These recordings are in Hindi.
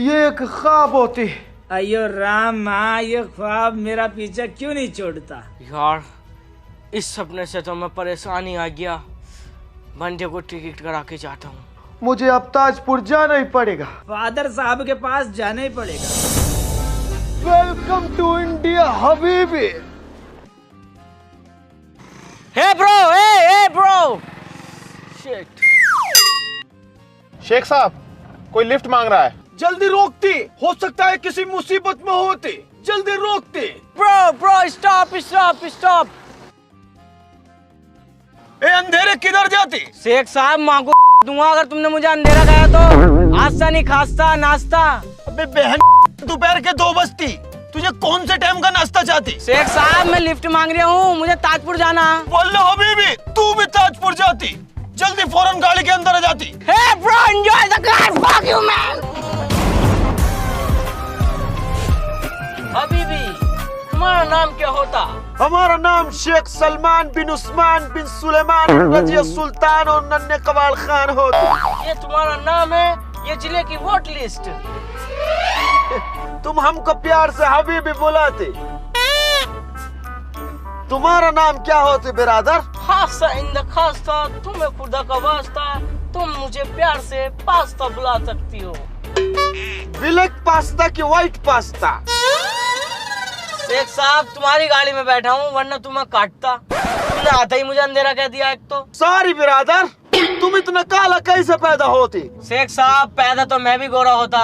ये एक ख्वाब होती। अयो राम, माँ ये ख्वाब मेरा पीछा क्यों नहीं छोड़ता। यार इस सपने से तो मैं परेशानी आ गया। बंदे को टिकट करा के जाता हूँ। मुझे अब ताजपुर जाना ही पड़ेगा। फादर साहब के पास जाना ही पड़ेगा। वेलकम टू इंडिया हबीबी। Hey bro shit. शेख साहब कोई लिफ्ट मांग रहा है। जल्दी रोकती, हो सकता है किसी मुसीबत में होती। जल्दी रोकती। Bro stop. ए अंधेरे किधर जाती? शेख साहब माँ को दूंगा अगर तुमने मुझे अंधेरा कहा तो। आस्ता नहीं खास्ता नाश्ता। अबे बहन, दोपहर के 2 बजती, तुझे कौन से टाइम का नाश्ता चाहती? शेख साहब मैं लिफ्ट मांग रहा हूँ, मुझे ताजपुर जाना। बोल हबीबी, तू भी ताजपुर जाती। जल्दी फौरन गाड़ी के अंदर आ जाती। Hey bro enjoy the car, fuck you man. हबीबी तुम्हारा नाम क्या होता? हमारा नाम शेख सलमान बिन उस्मान बिन सुलेमान रजिया सुल्तान और नन्हे कवाल खान होता। ये तुम्हारा नाम है, ये जिले की वोट लिस्ट। तुम हमको प्यार से हबीबी बुलाते। तुम्हारा नाम क्या होते बिरादर? खासा इन द खासा, तुम्हें खुदा का वास्ता, तुम मुझे प्यार से पास्ता बुला सकती हो। ब्लैक पास्ता की व्हाइट पास्ता? शेख साहब तुम्हारी गाड़ी में बैठा हूँ वरना तुम्हें काटता। तुमने आते ही मुझे अंधेरा कह दिया एक तो। सॉरी बिरादर, तुम इतना काला कैसे पैदा होती? शेख साहब पैदा तो मैं भी गोरा होता,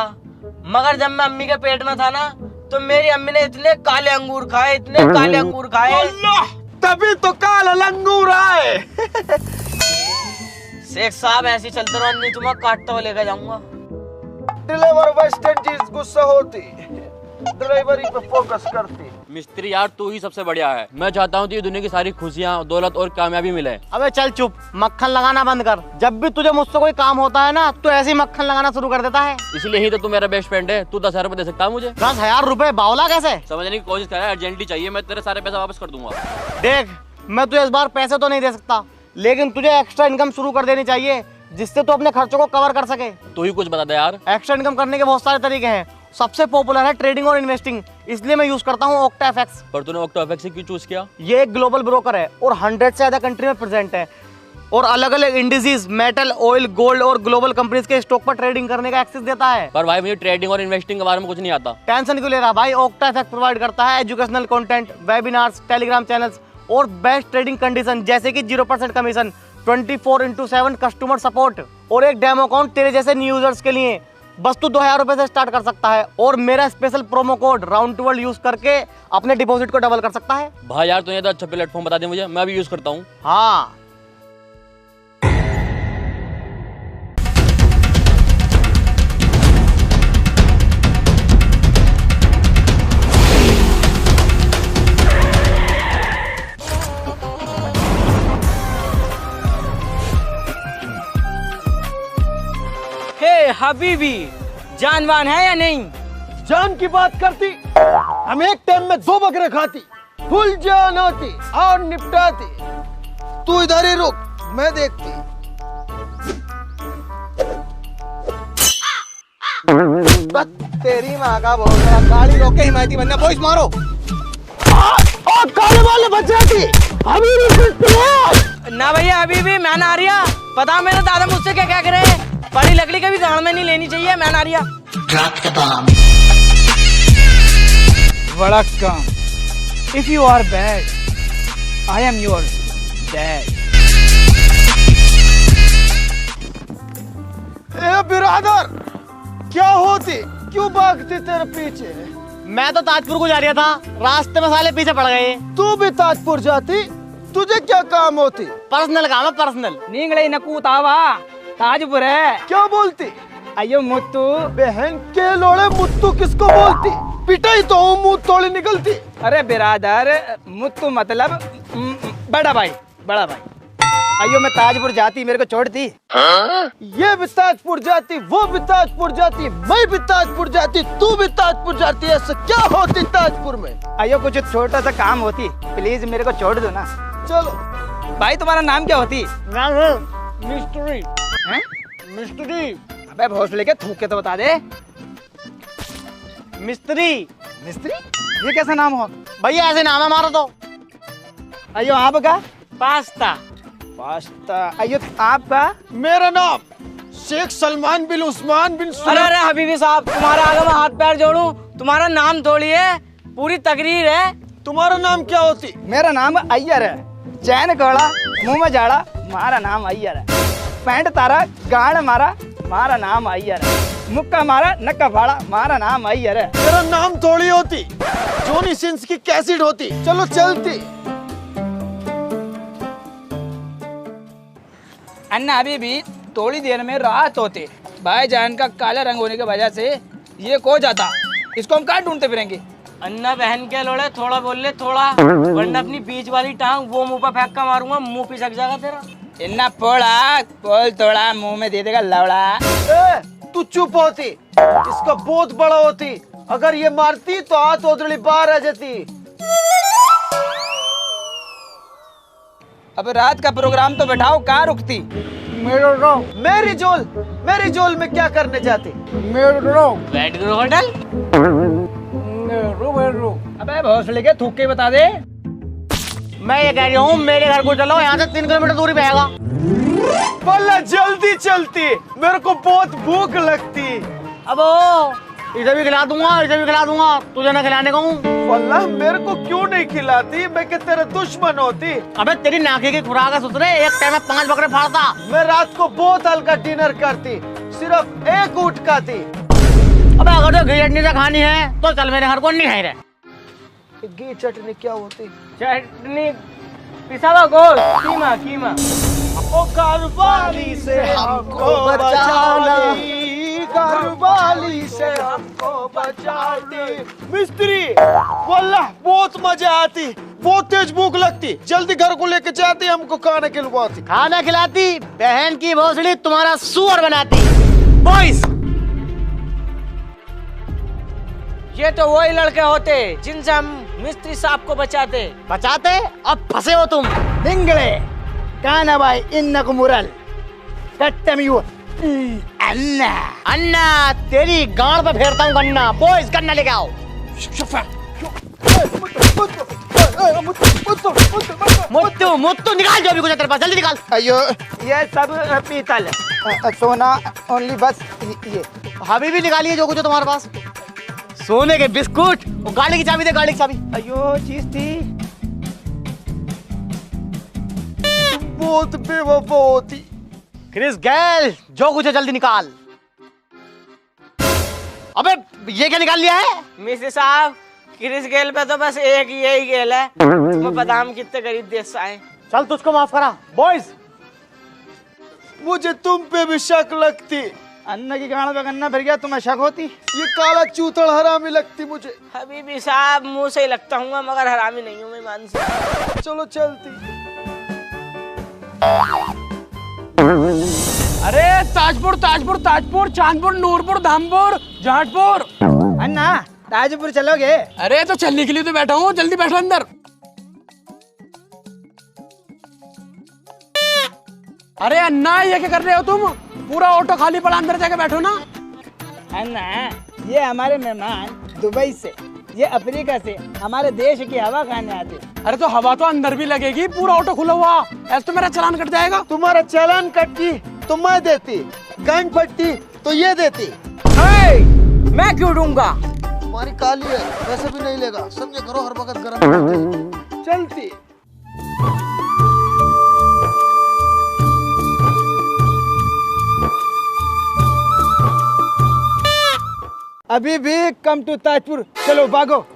मगर जब मैं अम्मी के पेट में था ना तो मेरी अम्मी ने इतने काले अंगूर खाए, इतने काले अंगूर खाए। अल्लाह, तभी तो काला लंगूर आए। शेख साहब ऐसे चलते रहो, नहीं तुम्हें काटता हुआ लेकर जाऊंगा। डिलीवर वेस्ट इंडीज गुस्सा होती, ड्राइवरी पे फोकस करती। मिस्त्री यार तू ही सबसे बढ़िया है। मैं चाहता हूँ ये दुनिया की सारी खुशियाँ, दौलत और कामयाबी मिले। अबे चल चुप, मक्खन लगाना बंद कर। जब भी तुझे मुझसे कोई काम होता है ना तो ऐसे ही मक्खन लगाना शुरू कर देता है। इसलिए ही तो तू मेरा बेस्ट फ्रेंड है। तू 10,000 रुपए दे सकता है मुझे? 10,000 रुपए बावला कैसे? समझने की कोशिश कर, अर्जेंटली चाहिए, मैं तेरे सारे पैसे वापस कर दूंगा। देख मैं तुझे इस बार पैसे तो नहीं दे सकता, लेकिन तुझे एक्स्ट्रा इनकम शुरू कर देनी चाहिए जिससे तू अपने खर्चों को कवर कर सके। तू ही कुछ बता दे यार। एक्स्ट्रा इनकम करने के बहुत सारे तरीके हैं। सबसे पॉपुलर है ट्रेडिंग और इन्वेस्टिंग, इसलिए मैं यूज करता हूँ OctaFX। पर तूने OctaFX से क्यों चूज किया? ये एक ग्लोबल ब्रोकर है और 100 से ज्यादा कंट्री में प्रेजेंट है और अलग अलग इंडिसेस, मेटल, ऑयल, गोल्ड और ग्लोबल कंपनीज के स्टॉक पर ट्रेडिंग करने का एक्सेस देता है। पर भाई मुझे ट्रेडिंग और इन्वेस्टिंग के बारे में कुछ नहीं आता। टेंशन क्यों ले रहा भाई, OctaFX प्रोवाइड करता है educational content, webinars, Telegram channels और बेस्ट ट्रेडिंग कंडीशन जैसे कि 0% कमीशन, 24/7 कस्टमर सपोर्ट और एक डेमो अकाउंट तेरे जैसे न्यू यूजर्स के लिए। बस तू 2,000 रुपए से स्टार्ट कर सकता है और मेरा special promo code round to world use करके अपने डिपॉजिट को डबल कर सकता है। भाई यार तूने तो अच्छा प्लेटफॉर्म बता दे मुझे, मैं भी यूज करता हूँ। हाँ हबीबी जानवान है या नहीं? जान की बात करती, हम एक टाइम में 2 बकरे खाती, फुल जान होती और निपटाती। तू इधर ही रुक, मैं देखती। तेरी माँ का बोल रहा, गाड़ी रोक के हिमायती बनना, बॉयज मारो। और काले वाले बच जाती। ना भैया हबीबी मैं ना रिया, पता मेरे दादा मुझसे क्या क्या करे। बड़ी लकड़ी कभी गांव में नहीं लेनी चाहिए, मैं ना रिया। वड़क्कम, if you are bad, I am your dad. ए बिरादर, क्या होती, क्यों भागती तेरे पीछे? मैं तो ताजपुर को जा रहा था, रास्ते में साले पीछे पड़ गए। तू भी ताजपुर जाती, तुझे क्या काम होती? पर्सनल काम है पर्सनल। नींगले नकूतावा ताजपुर है। क्या बोलती? अयो मुत्तू। बहन के लोड़े मुत्तू किसको बोलती? पिटाई तो मुंह तोड़ी निकलती। अरे बिरादर, मुत्तू मतलब बड़ा भाई, बड़ा भाई। अयो मैं ताजपुर जाती, मेरे को छोड़ती। ये भी ताजपुर जाती, वो भी ताजपुर जाती, मैं भी ताजपुर जाती, तू भी ताजपुर जाती। ऐसा क्या होती ताजपुर में? अयो कुछ छोटा सा काम होती, प्लीज मेरे को छोड़ दो ना। चलो भाई तुम्हारा नाम क्या होती? मिस्ट्री। हैं? मिस्ट्री। अबे भोसले के थूक के तो बता दे। मिस्त्री। मिस्त्री, ये कैसा नाम हो? भैया ऐसे नाम है हमारा तो। अयो आपका? पास्ता। पास्ता। अयो आपका? मेरा नाम शेख सलमान बिन उस्मान बिन अरे अरे हबीबी साहब, तुम्हारे आगे मैं हाथ पैर जोड़ूं? तुम्हारा नाम थोड़ी है, पूरी तकरीर है। तुम्हारा नाम क्या होती? मेरा नाम अय्यर है। चैन कोड़ा, मुंह में जाड़ा, मारा नाम अय्यर है। पैंट तारा, गाड़ मारा, मारा नाम अय्यर है। मुक्का मारा, नक्का फाड़ा, मारा नाम अय्यर है। मेरा नाम थोड़ी होती, जोनी सिंस की कैसेट होती। चलो चलती। अन्ना अभी भी थोड़ी देर में रात होते, भाईजान का काला रंग होने की वजह से ये खो जाता। इसको हम कहाँ ढूंढते फिरेंगे? अन्ना बहन के लोड़े, थोड़ा बोल ले थोड़ा, वरना अपनी बीच वाली टांग वो मुंह पर फेंक कर मारूंगा, मुंह पिसक जाएगा तेरा। इन्ना पोड़ा बोल थोड़ा, मुंह में दे देगा लवड़ा। तू चुप होती, इसका बहुत बड़ा होती। अगर ये मारती तो हाथ ओदड़ी बाहर आ जाती। अब रात का प्रोग्राम तो बैठाओ, कहाँ रुकती? मेरी जोल में क्या करने जाती? बैठ गए होटल। अबे भोसले के थूक बता दे। मैं ये कह रही हूँ मेरे घर को चलो, यहाँ से 3 किलोमीटर दूरी पे आएगा। बल्ला जल्दी चलती, मेरे को बहुत भूख लगती। अब इसे भी खिला दूंगा, इसे भी खिला दूंगा, तुझे ना खिलाने को हूँ। वल्ला मेरे को क्यों नहीं खिलाती? मैं क्या तेरा दुश्मन होती? अबे तेरी नाके की खुराक है सुतरे, एक टाइम में 5 बकरे फाड़ता। मैं रात को बहुत हल्का डिनर करती, सिर्फ 1 ऊँट खाती। अबे अगर तो घी चटनी से खानी है तो चल मेरे घर को, नहीं है रे। घी चटनी क्या होती? चटनी पिसा हुआ गोश्त, कीमा कीमा। ओ घरवाली से हमको बचाना, घरवाली से हमको बचाती। मिस्त्री, वल्लाह बहुत मजा आती, बहुत तेज भूख लगती। जल्दी घर को लेके जाती, हमको खाना खिलवाती। खाना खिलाती, बहन की भोसड़ी तुम्हारा सुअर बनाती। बॉयज, ये तो वही लड़के होते जिनसे हम मिस्त्री साहब को बचाते। बचाते? अब फंसे हो तुम। निंगले काना भाई इन्नक मुरल कट्टमियो अन्ना। अन्ना तेरी गांड पे फेरता हूँ गन्ना। बॉयज गन्ना लेके आओ। मुत्तू मुत्तू निकाल जो भी कुछ है तेरे पास, जल्दी निकाल। अयो ये सब पीतल, सोना ओनली, बस ये। हबीबी निकालिए जो कुछ है तुम्हारे पास। सोने के बिस्कुट, वो गाड़ी की चाबी दे, गाड़ी की चाबी। अयो चीज थी। बहुत बेवफा होती। क्रिस गैल, जो कुछ है जल्दी निकाल। अबे ये क्या निकाल लिया है? मिस्त्री साहब, क्रिस गेल पे तो बस एक यही गेल है। तुम्हें पता हम कितने गरीब देश से आए। चल तुझको माफ करा। बॉयज, मुझे तुम पे भी शक लगती। अन्ना की गाड़ पे गन्ना फिर गया, तुम्हें शक होती? ये काला चूतड़ हरामी लगती मुझे। हबीबी साहब, मुंह से ही लगता हूँ मगर हरामी नहीं हूँ मैं, मान से। चलो चलती। अरे ताजपुर ताजपुर ताजपुर, चांदपुर, नूरपुर, धामपुर, जाटपुर। अन्ना ताजपुर चलोगे? अरे तो चलने के लिए तो बैठा हूँ, जल्दी बैठो अंदर। अरे अन्ना ये क्या कर रहे हो तुम? पूरा ऑटो खाली पड़ा, अंदर जाके बैठो ना। अन्ना ये हमारे मेहमान दुबई से, ये अफ्रीका से हमारे देश की हवा खाने आते। अरे तो हवा तो अंदर भी लगेगी, पूरा ऑटो खुला हुआ, ऐसे तो मेरा चालान कट जाएगा। तुम्हारा चालान कटती तो मैं देती, गांड फटती तो ये देती। मैं क्यों दूंगा? तुम्हारी काली है, वैसे भी नहीं लेगा। समझे करो, हर वक्त गरम करती। चलती। अभी भी कम टू ताजपुर, चलो भागो।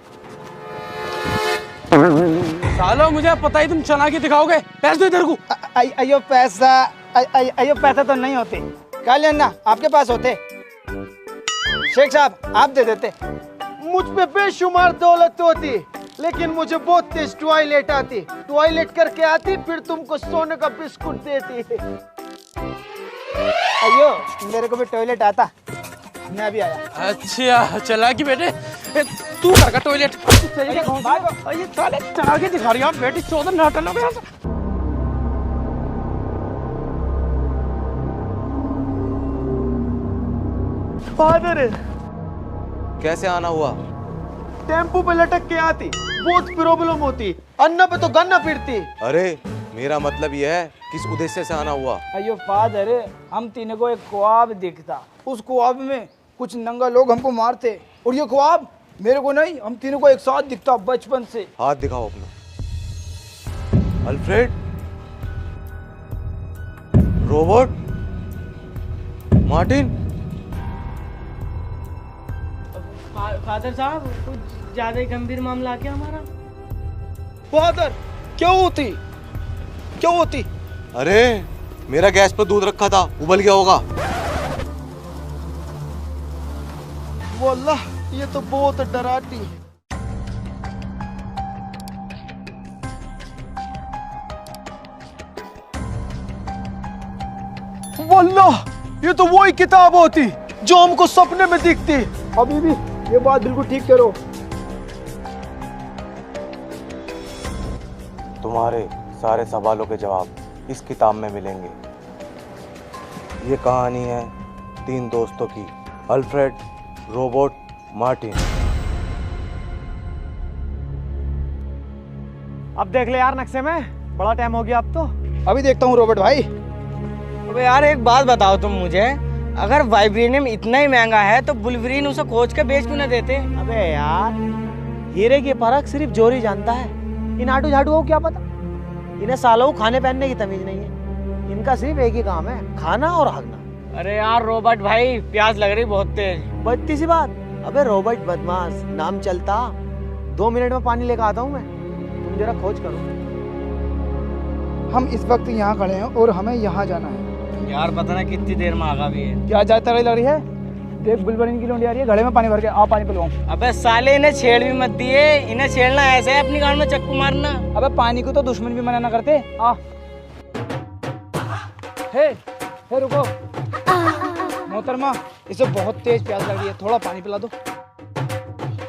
सालो मुझे पता ही तुम चला के दिखाओगे। पैसे दो इधर को। अयो पैसा, अयो पैसा तो नहीं होते। काले अन्ना आपके पास होते। शेख साहब आप दे देते। मुझ पे बेशुमार दौलत होती, लेकिन मुझे बहुत तेज टॉयलेट आती। टॉयलेट करके आती, फिर तुमको सोने का बिस्कुट देती। अयो मेरे को भी टॉयलेट आता, मैं भी आया। अच्छा चला कि बेटे, तू कर का टॉयलेट। ये साले चला के दिखा रही है बेटी, 14 नाटक हो गया। फादर, कैसे आना हुआ? टेम्पू पे लटक के आती, बहुत प्रॉब्लम होती, अन्ना पे तो गन्ना पीटती। अरे मेरा मतलब यह है किस उद्देश्य से आना हुआ? अयो फादर, हम तीनों को एक ख्वाब दिखता, उस ख्वाब में कुछ नंगा लोग हमको मारते, और ये ख्वाब मेरे को नहीं, हम तीनों को एक साथ दिखता बचपन से। हाथ दिखाओ अपना। Alfred, robot, Martin. फादर साहब, कुछ ज्यादा ही गंभीर मामला क्या हमारा? फादर, क्यों होती, क्यों होती? अरे मेरा गैस पर दूध रखा था, उबल गया होगा। वल्लाह ये तो बहुत डराती है। वल्लाह ये तो वही किताब होती जो हमको सपने में दिखती। अभी भी ये बात बिल्कुल ठीक करो। तुम्हारे सारे सवालों के जवाब इस किताब में मिलेंगे। ये कहानी है 3 दोस्तों की, अल्फ्रेड, रोबोट, मार्टिन। अब देख ले यार नक्शे में, बड़ा टाइम हो गया अब तो। अभी देखता हूँ रोबोट भाई। अबे यार एक बात बताओ तुम मुझे, अगर वाइब्रेनियम इतना ही महंगा है तो बुल्वरीन उसे खोज के बेच क्यों ना देते? अबे यार, हीरे की परख सिर्फ जोरी जानता है, इन आटू झाटू को क्या पता। इन्हें सालों खाने पहनने की तमीज नहीं है, इनका सिर्फ एक ही काम है, खाना और भागना। अरे यार रोबोट भाई, प्यास लग रही बहुत तेज। बत्ती सी बात। अबे रोबोट बदमाश, नाम चलता, 2 मिनट में पानी लेकर आता हूँ मैं, तुम जरा खोज करो। हम इस वक्त यहाँ खड़े हैं और हमें यहाँ जाना है। यार पता ना कितनी देर में आगा भी है। क्या जाता लग रही है? देख बुलबुलिन की लोंडी आ रही है, घड़े में पानी भर के, आ पानी पिलवाऊं। अबे साले, इन्हें छेड़ भी मत दिए, इन्हें छेड़ना ऐसे है अपनी गांड में चक्कू मारना। अबे पानी को तो दुश्मन भी मना ना करते। आ हे रुको मोहतरमा, इसे बहुत तेज प्यास लग रही है, थोड़ा पानी पिला दो।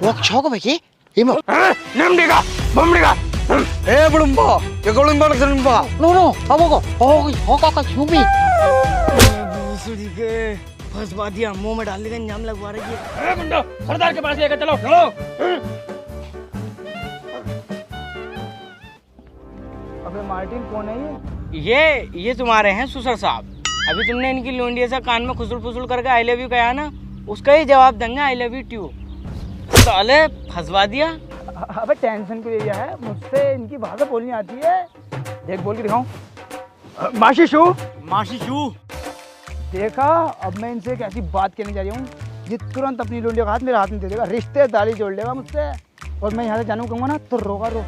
वो छौक भैया हिमो नम देगा बम देगा ए बुड़ुंबा ये गुड़ुंबा नक्सलुंबा नो अब हो का क्यों भी भूसड़ी के फंसवा दिया, मुंह में डालने का इंजाम लगवा रही है। ए मुंडा, सरदार के पास लेकर चलो, चलो। अबे मार्टिन कौन है ये? ये तुम्हारे हैं सुसर साहब। अभी तुमने इनकी लोंडिया से कान में खुसुल फुसुल करके आई लव यू कहा ना, उसका ही जवाब देंगे आई लव यू ट्यू। साले फंसवा दिया। अबे टेंशन क्यों लिया है? मुझसे इनकी भाषा बोलनी आती है। देख बोल के दिखाऊं। माशिशु देखा, अब मैं इनसे एक ऐसी बात कहने जा रही हूँ, ये तुरंत अपनी लोंडिया का हाथ मेरे हाथ में दे देगा, रिश्तेदारी जोड़ लेगा मुझसे, और मैं यहाँ से जानू कहूँगा ना तो रोगा रो।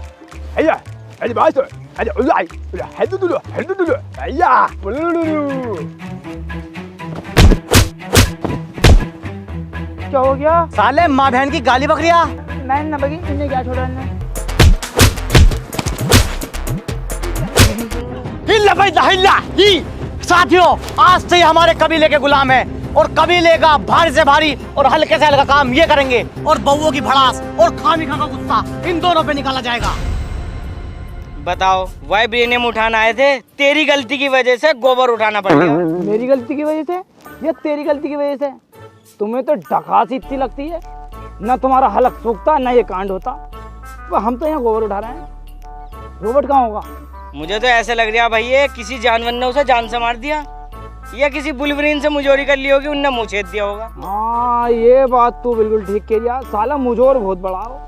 क्या हो गया? साले माँ बहन की गाली बकरिया। नहीं ना बगी, इन्हें क्या छोड़ा इन्हें? हिल्ला भाई हिल्ला ही। साथियों, आज से हमारे कबीले के गुलाम हैं, और कबीले का भारी से भारी और हल्के से हल्का काम ये करेंगे, और बउओं की भड़ास और खामिखा का गुस्सा इन दोनों पे निकाला जाएगा। बताओ, वाइब्रेनियम उठाना आए थे, तेरी गलती की वजह से गोबर उठाना पड़ गया। मेरी गलती की वजह से या तेरी गलती की वजह से? तुम्हें तो डकासी इतनी लगती है, ना तुम्हारा हलक सूखता ना ये कांड होता। तो हम तो यहाँ गोबर उठा रहे हैं, रोबोट कहाँ होगा? मुझे तो ऐसे लग रहा भाई, ये किसी जानवर ने उसे जान से मार दिया, या किसी बुलवरीन से मुजोरी कर ली होगी, उनने मुँह छेद दिया होगा। हाँ ये बात तू बिल्कुल ठीक कह दिया, साला मुजोर बहुत बड़ा हो।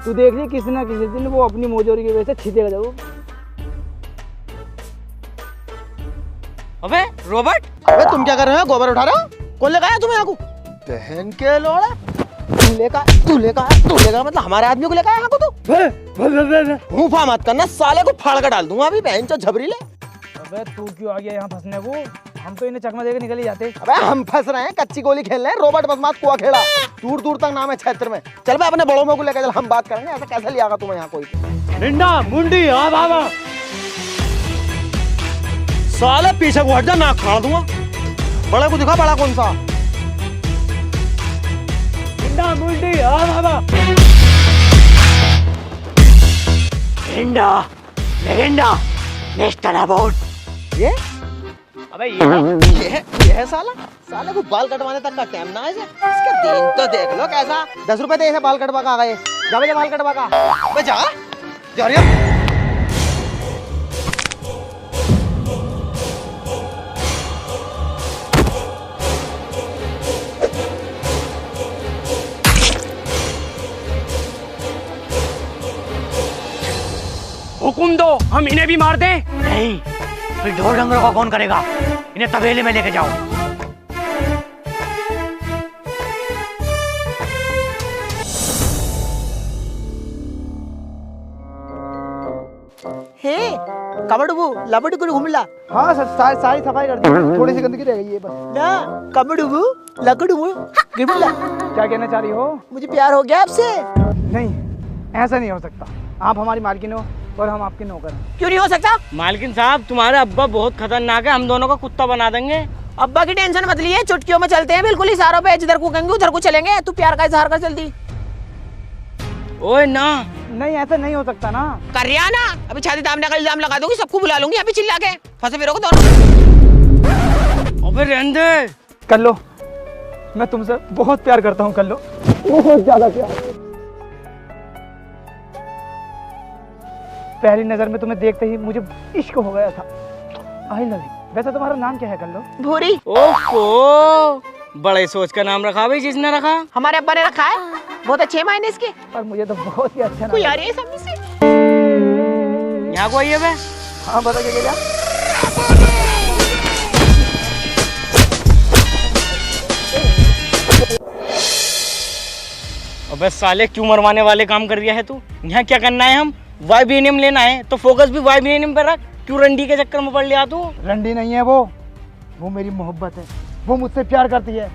तू देख ली किसी ना किसी दिन वो अपनी मुजोरी की वजह से छिदेगा जरूर। अबे रोबोट, अबे तुम क्या कर रहे हो? गोबर उठा रहे हो? कौन लेकर आया तुम्हें यहाँ को? बहन के लोड़ा, तू लेकर मतलब हमारे आदमी को लेकर आया यहाँ को? तू मुंफा मत करना, साले को फाड़ कर डाल दूंगा अभी, बहन चो झबरी ले। अबे तू क्यों आ गया यहाँ फंसने को? हम तो इन्हें चकमा देकर निकल ही जाते। अबे हम फंस रहे हैं, कच्ची गोली खेल रहे हैं, रोबोट बदमाश कुआ खेला, दूर दूर तक नाम है क्षेत्र में। चल बे अपने बड़ों में को लेकर चल, हम बात करेंगे। ऐसा कैसे लिया तुम्हें यहाँ कोई? निंडा मुंडी आ बाबा, साले पीछे को हट जा, नाक फाड़ दूंगा। बड़े को दिखा, बड़ा कौन सा? निंडा मुंडी आ बाबा। निंडा लेगेंडा नेस्टर अबाउट। ये अबे ये ये है साला, साले को बाल कटवाने तक का टाइम ना है इसे। इसका दिन तो देख लो कैसा। 10 रुपए दे इसे बाल कटवा का आ गए। जा भैया बाल कटवा का। बे जा जा रे। हुकुम दो, हम इन्हें भी मार दें। नहीं, फिर ढोल डंगरों का कौन करेगा? इन्हें तबेले में लेके जाओ। हे कबड़बू लबड़ू घुमला हाँ सर, सारी सफाई कर दी, थोड़ी सी गंदगी रह गई है बस। ना कबड़बू लकड़ू घुमला। क्या कहना चाह रही हो? मुझे प्यार हो गया आपसे। नहीं, ऐसा नहीं हो सकता। आप हमारी मालकिन हो और हम आपके नौकर हैं। क्यों नहीं हो सकता? मालकिन साहब, तुम्हारे अब्बा बहुत खतरनाक है, हम दोनों को कुत्ता बना देंगे। अब्बा की टेंशन मत लिए, चुटकियों में चलते हैं बिल्कुल इशारों पे। जिधर को कहेंगे उधर को चलेंगे। तू प्यार का इजहार कर जल्दी। ओए ना, नहीं ऐसा नहीं हो सकता ना। कर रिया ना, अभी छाती दामने का इल्जाम लगा दूंगी, सबको बुला लूंगी अभी चिल्ला के। फंसे फिरोगे दोनों। अबे रहने दे। कर लो, मैं तुमसे बहुत प्यार करता हूँ। कर लो, बहुत ज्यादा प्यार। पहली नजर में तुम्हें देखते ही मुझे इश्क हो गया था। आई लव यू। वैसे तुम्हारा नाम क्या है? कर लो। भूरी। ओहो, बड़े सोच का नाम रखा भाई। जिसने रखा? हमारे अब्बा ने रखा है, बहुत अच्छे मायने इसके। पर मुझे तो बहुत ही अच्छा कोई नाम आ रही है सामने से। यहाँ को आइए बे। हाँ बता क्या? अबे साले, क्यों मरवाने वाले काम कर दिया है तू? यहाँ क्या करना है? हम वाइब्रेनियम लेना है तो फोकस भी वाइब्रेनियम पे रख। क्यों रंडी के चक्कर में पड़ लिया तू? रंडी नहीं है वो मेरी मोहब्बत है। वो मुझसे प्यार करती है।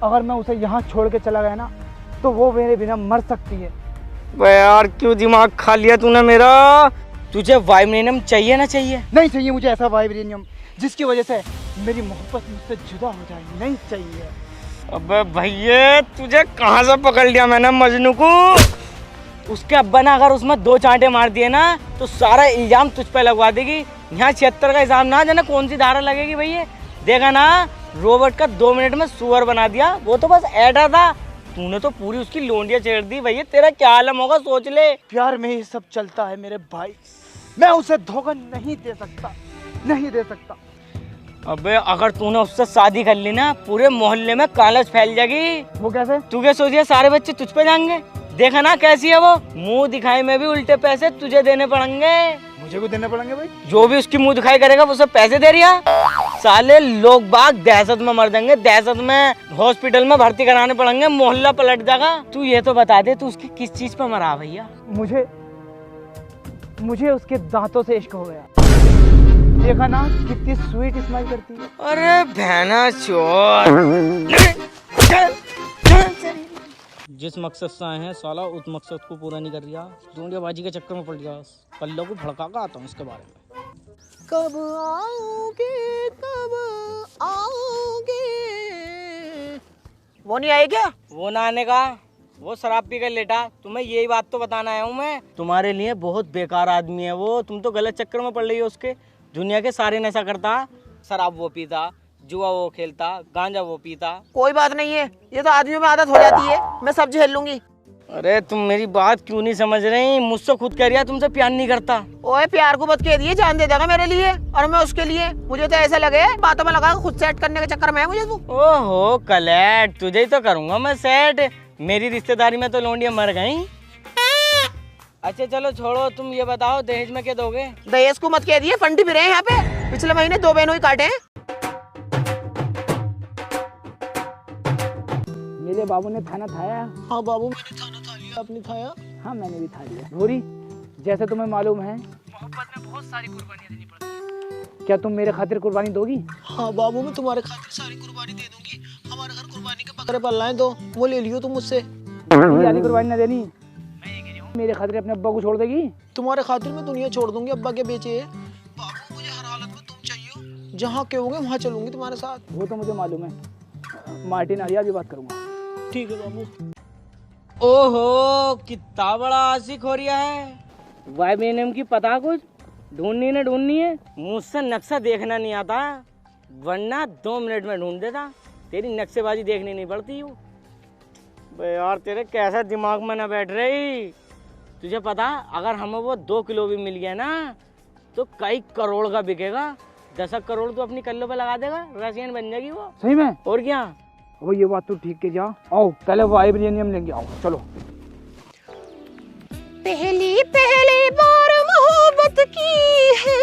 अगर मैं उसे यहाँ छोड़ के चला गया ना तो वो मेरे बिना मर सकती है। यार क्यों दिमाग खा लिया तूने मेरा? तुझे वाइब्रेनियम चाहिए ना चाहिए? नहीं चाहिए मुझे ऐसा वाइब्रेनियम जिसकी वजह से मेरी मोहब्बत मुझसे जुदा हो जाए। नहीं चाहिए। अबे भैया, तुझे कहाँ से पकड़ लिया मैंने मजनू को? उसके अब्बा ने अगर उसमें 2 चांटे मार दिए ना तो सारा इल्जाम तुझ पे लगवा देगी। यहाँ 76 का हिसाब ना जाने कौन सी धारा लगेगी भैया। देखा ना, रोबोट का 2 मिनट में सुअर बना दिया। वो तो बस ऐडा था, तूने तो पूरी उसकी लोंडियां छेड़ दी। भैया तेरा क्या आलम होगा सोच ले। प्यार में ही सब चलता है मेरे भाई। मैं उसे धोखा नहीं दे सकता, नहीं दे सकता। अबे अगर तूने उससे शादी कर ली ना, पूरे मोहल्ले में कालच फैल जाएगी। वो कैसे? तू क्या सोचिए सारे बच्चे तुझ पे जाएंगे? देखा ना कैसी है वो। मुंह दिखाई में भी उल्टे पैसे तुझे देने पड़ेंगे। मुझे को देने पड़ेंगे भाई? जो भी उसकी मुंह दिखाई करेगा वो सब पैसे दे रिया। साले लोग बाग दहशत में मर जाएंगे, दहशत में हॉस्पिटल में भर्ती कराने पड़ेंगे, मोहल्ला पलट जाएगा। तू ये तो बता दे, तू उसकी किस चीज पे मरा भैया? मुझे उसके दांतों से इश्क हो गया। देखा ना कितनी स्वीट स्माइल करती है। अरे बहना चोर। जिस मकसद से आए हैं साला उस मकसद को पूरा नहीं कर रिया। दूंढियाबाजी के चक्कर में पड़ गया। पल्लो को भड़का कर आता हूँ इसके बारे में। कब आओगे, कब आओगे? वो नहीं आए क्या? वो ना आने का, वो शराब पी कर लेटा। तुम्हें यही बात तो बताना आया हूँ मैं। तुम्हारे लिए बहुत बेकार आदमी है वो। तुम तो गलत चक्कर में पड़ रही हो उसके। दुनिया के सारे नशा करता, शराब वो पीता, जुआ वो खेलता, गांजा वो पीता। कोई बात नहीं है, ये तो आदमियों में आदत हो जाती है। मैं सब झेल लूंगी। अरे तुम मेरी बात क्यों नहीं समझ रही? मुझसे खुद कह रिया तुमसे प्यार नहीं करता। ओए प्यार को मत कह दिए, जान दे देगा मेरे लिए और मैं उसके लिए। मुझे तो ऐसा लगे बातों में लगा खुद सेट करने के चक्कर में है मुझे तू। ओहो कलेट, तुझे ही तो करूंगा मैं सेट। मेरी रिश्तेदारी में तो लौंडियां मर गई। अच्छा चलो छोड़ो, तुम ये बताओ दहेज में क्या दोगे? दहेज को मत कह दिए, फंडी भी रहे हैं यहाँ पे। पिछले महीने 2 बहनों ही काटे हैं। मेरे बाबू ने खाना खाया? हाँ बाबू, मैंने खाना खा लिया। आपने खाया? हाँ मैंने भी खा लिया। भूरी, जैसे तुम्हें मालूम है मोहब्बत में बहुत सारी कुर्बानियां देनी पड़ती है। क्या तुम मेरे खातिर कुर्बानी दोगी? हाँ बाबू, मैं तुम्हारे खातिर सारी कुर्बानी दे दूंगी। हमारे घर कुर्बानी के बकरे पल रहे, तो वो ले लियो तुम मुझसे। वाली कुर्बानी ना देनी। मेरे खातिर अपने अब्बा को छोड़ देगी? तुम्हारे खातिर मैं दुनिया छोड़ दूंगी। अब्बा के बेचे बाबू, मुझे हर हालत में तुम चाहिए। जहाँ कहोगे वहाँ चलूंगी तुम्हारे साथ। वो तो मुझे मालूम है। मार्टिन आर्या भी बात करूंगा। ठीक है बाबू। ओहो कितना बड़ा आशिक हो रिया है। वाइब्रेनियम की पता कुछ ढूंढनी न ढूंढनी है। मुझसे नक्शा देखना नहीं आता। वरना 2 मिनट में ढूंढ देता। तेरी नक्शेबाजी देखनी नहीं पड़ती हूँ। बे यार तेरे कैसा दिमाग में ना बैठ रही। तुझे पता अगर हमें वो 2 किलो भी मिल गया ना तो कई करोड़ का बिकेगा। 10 करोड़ तो अपनी कल्लों पे लगा देगा, रसियन बन जाएगी वो। सही में? और क्या। वो ये बात तो ठीक के जा। आओ पहले वाइब्रेनियम लेंगे, आओ चलो। पहली बार मोहब्बत की है,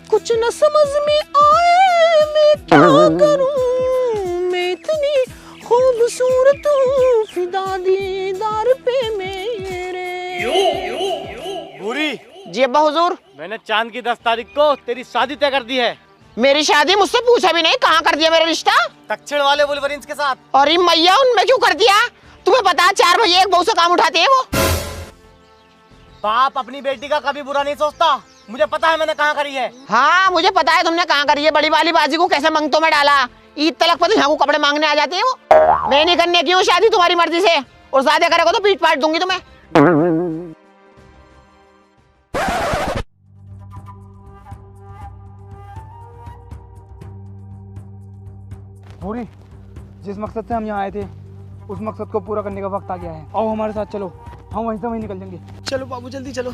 कुछ न समझ में आए मैं क्या करूं, मैं इतनी खूबसूरत हूँ फिदा दीदार पे मेरे। बुरी, जी अब्बा हुजूर। मैंने चांद की 10 तारीख को तेरी शादी तय कर दी है। मेरी शादी मुझसे पूछा भी नहीं, कहाँ कर दिया मेरा रिश्ता? दक्षिण वाले वुल्वरीन्स के साथ। अरे मैया उनमें क्यों कर दिया? तुम्हें पता है 4 भैया एक बहू से काम उठाते हैं वो। बाप अपनी बेटी का कभी बुरा नहीं सोचता। मुझे पता है मैंने कहाँ करी है। हाँ मुझे पता है तुमने कहाँ करी है। बड़ी वाली बाजी को कैसे मंगतों में डाला। ईद तलक पर यहाँ को कपड़े मांगने आ जाते हैं वो। मैं नहीं करने की हूँ शादी तुम्हारी मर्जी से, और ज्यादा करेगा तो पीट पाट दूंगी तुम्हें। पूरी, जिस मकसद से हम यहाँ आए थे उस मकसद को पूरा करने का वक्त आ गया है। आओ हमारे साथ चलो, हम वहीं से वहीं निकल जाएंगे। चलो बाबू जल्दी चलो।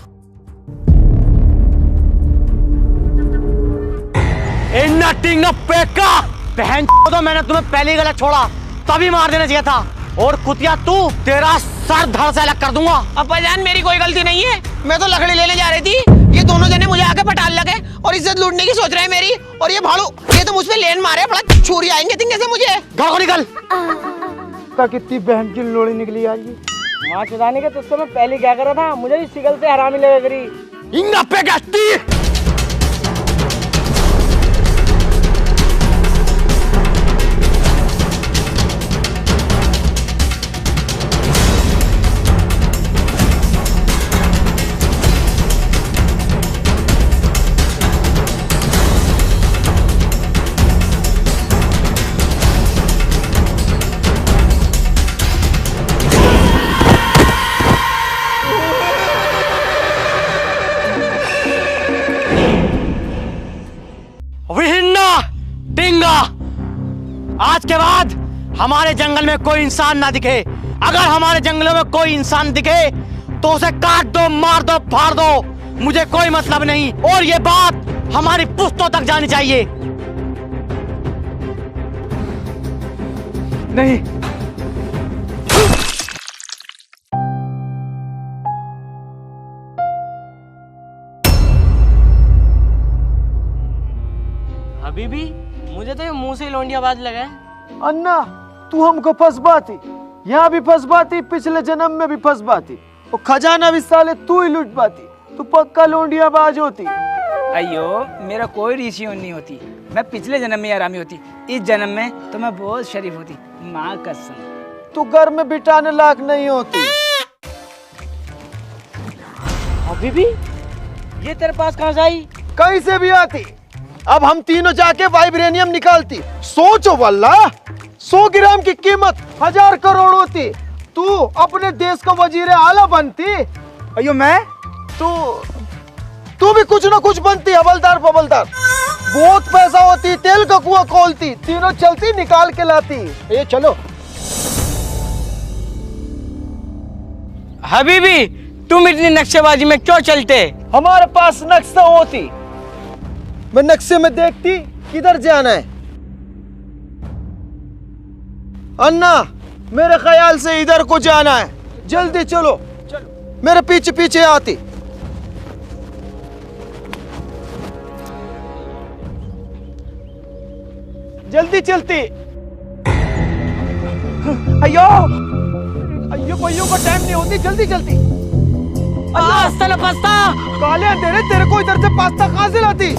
बहन तो मैंने तुम्हें पहले ही गलत छोड़ा, तभी मार देना चाहिए था। और कुतिया तू, तेरा सर धड़ से अलग कर दूंगा। अब्बा जान मेरी कोई गलती नहीं है, मैं तो लकड़ी लेने जा रही थी। ये दोनों जने मुझे आके पटाल लगे और इज्जत लूटने की सोच रहे हैं मेरी। और ये भाड़ू ये तो मुझ पे लेन मारे, बड़ा छुरी आएंगे तिंगे से मुझे। घर को निकल। कितनी बहन की लोड़ी निकली आज ये। माँ चुदाने के तुझसे मैं पहले क्या कर रहा था, मुझे भी शिकल से हरामी लगा करी। आज के बाद हमारे जंगल में कोई इंसान ना दिखे। अगर हमारे जंगलों में कोई इंसान दिखे तो उसे काट दो, मार दो, फाड़ दो, मुझे कोई मतलब नहीं। और ये बात हमारी पुश्तों तक जानी चाहिए। नहीं, हबीबी मुझे तो ये मुंह से लौंडिया बाज लगा है। अन्ना तू हमको फंसबाती, यहाँ भी फंसबाती, पिछले जन्म में भी फंसबाती, और खजाना भी साले तू ही लुटबाती। तू पक्का लोंडिया बाज होती। अयो मेरा कोई ऋषि नहीं होती, मैं पिछले जन्म में आरामी होती, इस जन्म में तो मैं बहुत शरीफ होती, माँ कसम। तू घर में बिठाने लायक नहीं होती। हबीबी ये तेरे पास कहाँ से आई? कहीं से भी आती। अब हम तीनों जाके वाइब्रेनियम निकालती। सोचो वल्ला, 100 ग्राम की कीमत 1000 करोड़ होती। तू अपने देश का वजीर आला बनती। अयो मैं तू भी कुछ ना कुछ बनती, हवलदार फवलदार। बहुत पैसा होती, तेल का कुआं खोलती, तीनों चलती निकाल के लाती। ये चलो। हबीबी तुम इतनी नक्शेबाजी में क्यों चलते? हमारे पास नक्शा होती, मैं नक्शे में देखती किधर जाना है। अन्ना मेरे ख्याल से इधर को जाना है, जल्दी चलो। मेरे पीछे पीछे आती। जल्दी चलती। अयो अयो भैया को टाइम नहीं होती, जल्दी चलती। पास्ता काले अंधेरे, तेरे को इधर से पास्ता कहाँ से लाती?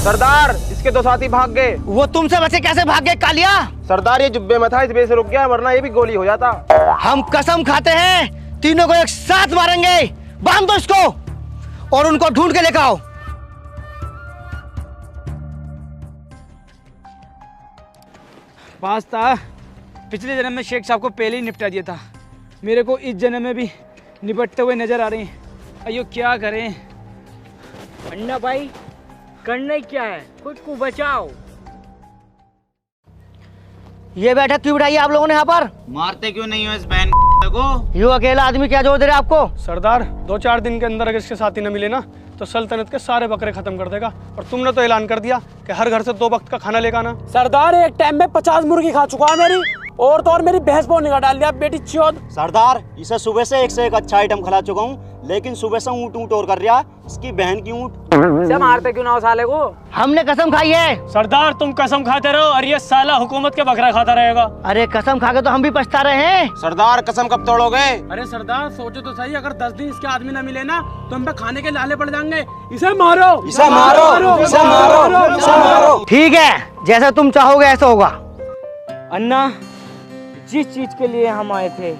सरदार इसके 2 साथी भाग गए। वो तुमसे बचे कैसे भाग गए कालिया? सरदार ये जुब्बे में था, इस वजह से रुक गया, वरना ये भी गोली हो जाता। हम कसम खाते हैं तीनों को एक साथ मारेंगे। बांध दो इसको और उनको ढूंढ के लेकर आओ। पास्ता पिछले जन्म में शेख साहब को पहले ही निपटा दिया था, मेरे को इस जन्म में भी निपटते हुए नजर आ रहे हैं। अयो क्या करें। अन्ना भाई करना ही क्या है, खुद को बचाओ। ये बैठक क्यों बिठाई आप लोगों ने यहाँ पर? मारते क्यों नहीं हो इस बहन को? यू अकेला आदमी क्या जोर दे रहे आपको? सरदार 2-4 दिन के अंदर अगर इसके साथी न मिले ना तो सल्तनत के सारे बकरे खत्म कर देगा। और तुमने तो ऐलान कर दिया कि हर घर से 2 वक्त का खाना लेकर आना। सरदार एक टाइम में 50 मुर्गी खा चुका है मेरी, और तो और मेरी भैंस को निकाल डाल दिया बेटी चौथ। सरदार इसे सुबह से एक अच्छा आइटम खिला चुका हूँ, लेकिन सुबह से ऊँट और कर रहा, इसकी बहन की ऊँट। मारते क्यों ना हो साले को? हमने कसम खाई है। सरदार तुम कसम खाते रहो और ये साला हुकूमत के बकरा खाता रहेगा। अरे कसम खा के तो हम भी पछता रहे हैं। सरदार कसम कब तोड़ोगे? अरे सरदार सोचो तो सही, अगर 10 दिन इसके आदमी न मिले ना तो हम पे खाने के लाले पड़ जाएंगे। इसे मारो, इसे मारो, इसे मारो, इसे मारो। ठीक है, जैसा तुम चाहोगे ऐसा होगा। अन्ना जिस चीज के लिए हम आए थे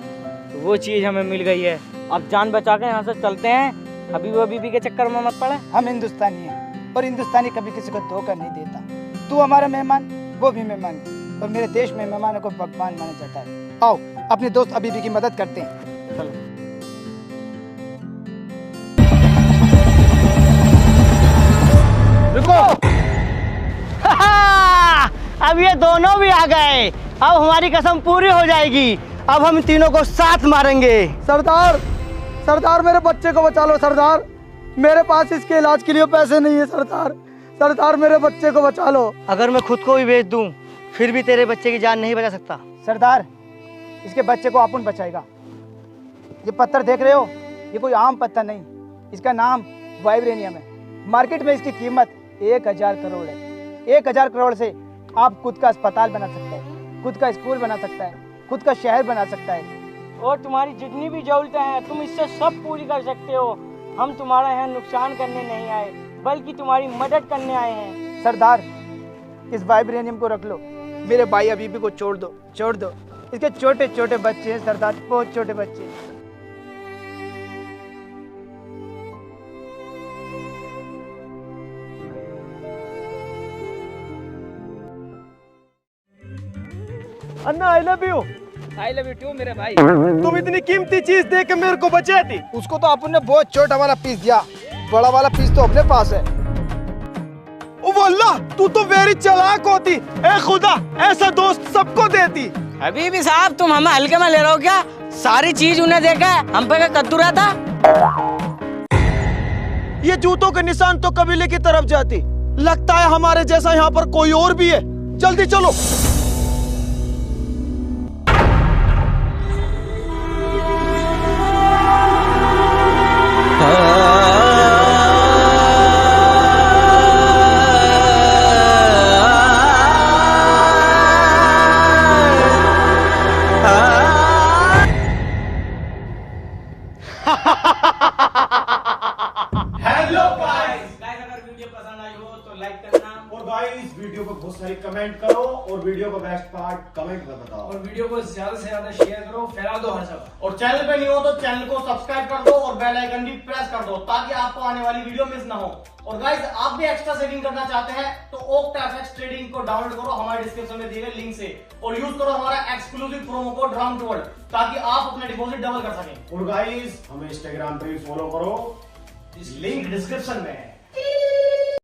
वो चीज हमें मिल गई है। अब जान बचा के यहाँ से चलते हैं। अभी वो बीबी के चक्कर में मत पड़े। हम हिंदुस्तानी हैं और हिंदुस्तानी कभी किसी को धोखा नहीं देता। तू हमारा मेहमान, वो भी मेहमान, और मेरे देश में मेहमानों को भगवान माना जाता है। आओ अपने दोस्त अबीबी की मदद करते हैं। चलो। रुको। अब ये दोनों भी आ गए। अब हमारी कसम पूरी हो जाएगी। अब हम तीनों को साथ मारेंगे। सरदार, सरदार मेरे बच्चे को बचा लो सरदार। मेरे पास इसके इलाज के लिए पैसे नहीं है सरदार। सरदार मेरे बच्चे को बचा लो। अगर मैं खुद को भी बेच दूं, फिर भी तेरे बच्चे की जान नहीं बचा सकता। सरदार इसके बच्चे को अपन बचाएगा। ये पत्थर देख रहे हो, ये कोई आम पत्थर नहीं, इसका नाम वाइब्रेनियम है। मार्केट में इसकी कीमत 1000 करोड़ है। 1000 करोड़ से आप खुद का अस्पताल बना सकते हैं, खुद का स्कूल बना सकता है, खुद का शहर बना सकता है। और तुम्हारी जितनी भी जरूरतें हैं तुम इससे सब पूरी कर सकते हो। हम तुम्हारा यहाँ नुकसान करने नहीं आए, बल्कि तुम्हारी मदद करने आए हैं। सरदार इस वाइब्रेनियम को रख लो। मेरे भाई अबीबी को छोड़ दो, छोड़ दो। इसके छोटे छोटे बच्चे हैं सरदार, बहुत छोटे बच्चे। Anna I love you. I love you too मेरे भाई। तुम इतनी कीमती चीज दे के मेरे को बचाई थी। उसको तो अपन ने बहुत छोटा वाला पीस दिया, बड़ा वाला पीस तो अपने पास है। ओ वल्लाह, तू तो वेरी चालाक होती। ए खुदा, ऐसा दोस्त सबको देती। अभी भी साहब तुम हमें हल्के में ले रहे हो क्या? सारी चीज उन्हें देखा है, हम पे कद्दू रहा था। ये जूतों के निशान तो कबीले की तरफ जाती। लगता है हमारे जैसा यहाँ पर कोई और भी है। जल्दी चलो। हेलो गाइस, अगर वीडियो पसंद आई हो तो लाइक करना, और गाइस वीडियो को बहुत सारी कमेंट करो, और वीडियो का बेस्ट पार्ट कमेंट में बताओ, और वीडियो को ज्यादा से ज्यादा शेयर करो, फैला दो हर जगह। और चैनल पे नहीं हो तो चैनल को सब्सक्राइब कर दो और बेल आइकन भी प्रेस कर दो, ताकि आपको आने वाली वीडियो मिस ना हो। और गाइस आप भी एक्स्ट्रा सेविंग करना चाहते हैं तो OCTAFX ट्रेडिंग को डाउनलोड करो हमारे डिस्क्रिप्शन में दिए गए लिंक से, और यूज करो हमारा एक्सक्लूसिव प्रोमो कोड राउंड ताकि आप अपना डिपॉजिट डबल कर सकें। और गाइस हमें इंस्टाग्राम पे भी फॉलो करो, लिंक डिस्क्रिप्शन में है।